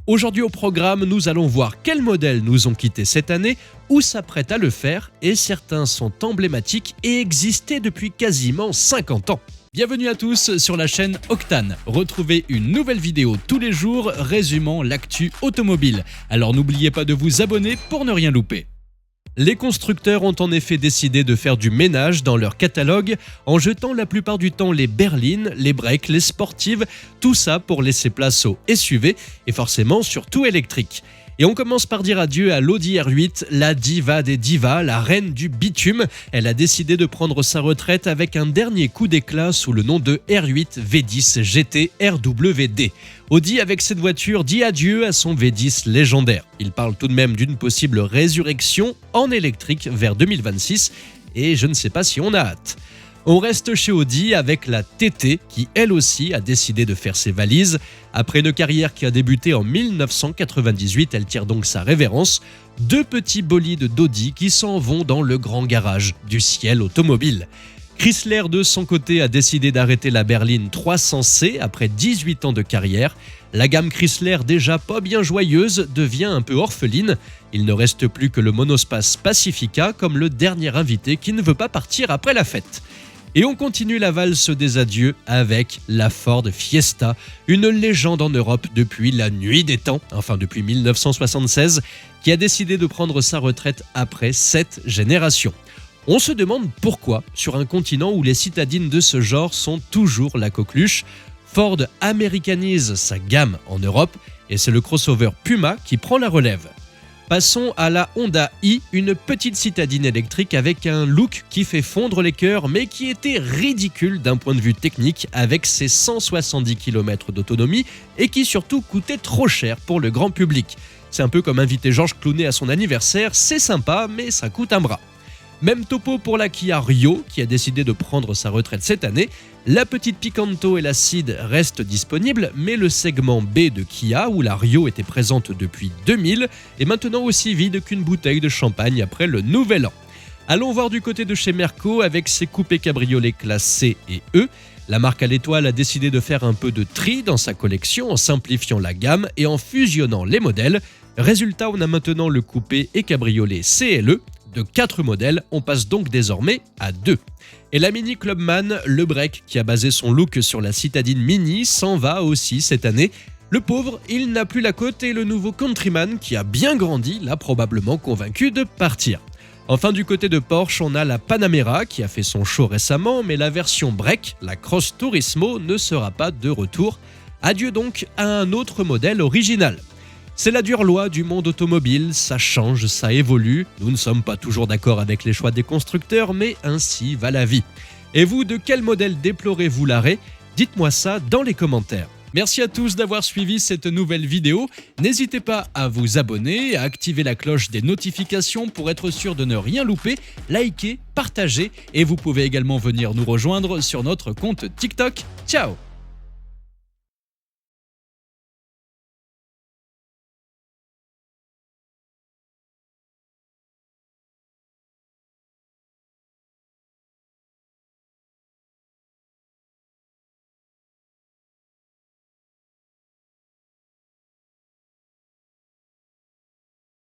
Aujourd'hui au programme, nous allons voir quels modèles nous ont quittés cette année, ou s'apprêtent à le faire, et certains sont emblématiques et existaient depuis quasiment 50 ans. Bienvenue à tous sur la chaîne Octane. Retrouvez une nouvelle vidéo tous les jours résumant l'actu automobile. Alors n'oubliez pas de vous abonner pour ne rien louper. Les constructeurs ont en effet décidé de faire du ménage dans leur catalogue en jetant la plupart du temps les berlines, les breaks, les sportives, tout ça pour laisser place aux SUV et forcément surtout électriques. Et on commence par dire adieu à l'Audi R8, la diva des divas, la reine du bitume. Elle a décidé de prendre sa retraite avec un dernier coup d'éclat sous le nom de R8 V10 GT RWD. Audi, avec cette voiture, dit adieu à son V10 légendaire. Il parle tout de même d'une possible résurrection en électrique vers 2026 et je ne sais pas si on a hâte. On reste chez Audi avec la TT qui, elle aussi, a décidé de faire ses valises. Après une carrière qui a débuté en 1998, elle tire donc sa révérence. Deux petits bolides d'Audi qui s'en vont dans le grand garage du ciel automobile. Chrysler, de son côté, a décidé d'arrêter la berline 300C après 18 ans de carrière. La gamme Chrysler, déjà pas bien joyeuse, devient un peu orpheline. Il ne reste plus que le monospace Pacifica comme le dernier invité qui ne veut pas partir après la fête. Et on continue la valse des adieux avec la Ford Fiesta, une légende en Europe depuis la nuit des temps, enfin depuis 1976, qui a décidé de prendre sa retraite après 7 générations. On se demande pourquoi, sur un continent où les citadines de ce genre sont toujours la coqueluche, Ford américanise sa gamme en Europe et c'est le crossover Puma qui prend la relève. Passons à la Honda i, une petite citadine électrique avec un look qui fait fondre les cœurs mais qui était ridicule d'un point de vue technique avec ses 170 km d'autonomie et qui surtout coûtait trop cher pour le grand public. C'est un peu comme inviter Georges Clooney à son anniversaire, c'est sympa mais ça coûte un bras. Même topo pour la Kia Rio qui a décidé de prendre sa retraite cette année. La petite Picanto et la Ceed restent disponibles, mais le segment B de Kia, où la Rio était présente depuis 2000, est maintenant aussi vide qu'une bouteille de champagne après le Nouvel An. Allons voir du côté de chez Merco avec ses coupés cabriolets classe C et E. La marque à l'étoile a décidé de faire un peu de tri dans sa collection en simplifiant la gamme et en fusionnant les modèles. Résultat, on a maintenant le coupé et cabriolet C et E. De 4 modèles, on passe donc désormais à 2. Et la Mini Clubman, le break qui a basé son look sur la citadine Mini, s'en va aussi cette année. Le pauvre, il n'a plus la cote et le nouveau Countryman qui a bien grandi l'a probablement convaincu de partir. Enfin, du côté de Porsche, on a la Panamera qui a fait son show récemment, mais la version break, la Cross Turismo, ne sera pas de retour. Adieu donc à un autre modèle original. C'est la dure loi du monde automobile, ça change, ça évolue. Nous ne sommes pas toujours d'accord avec les choix des constructeurs, mais ainsi va la vie. Et vous, de quel modèle déplorez-vous l'arrêt? Dites-moi ça dans les commentaires. Merci à tous d'avoir suivi cette nouvelle vidéo. N'hésitez pas à vous abonner, à activer la cloche des notifications pour être sûr de ne rien louper, liker, partager et vous pouvez également venir nous rejoindre sur notre compte TikTok. Ciao!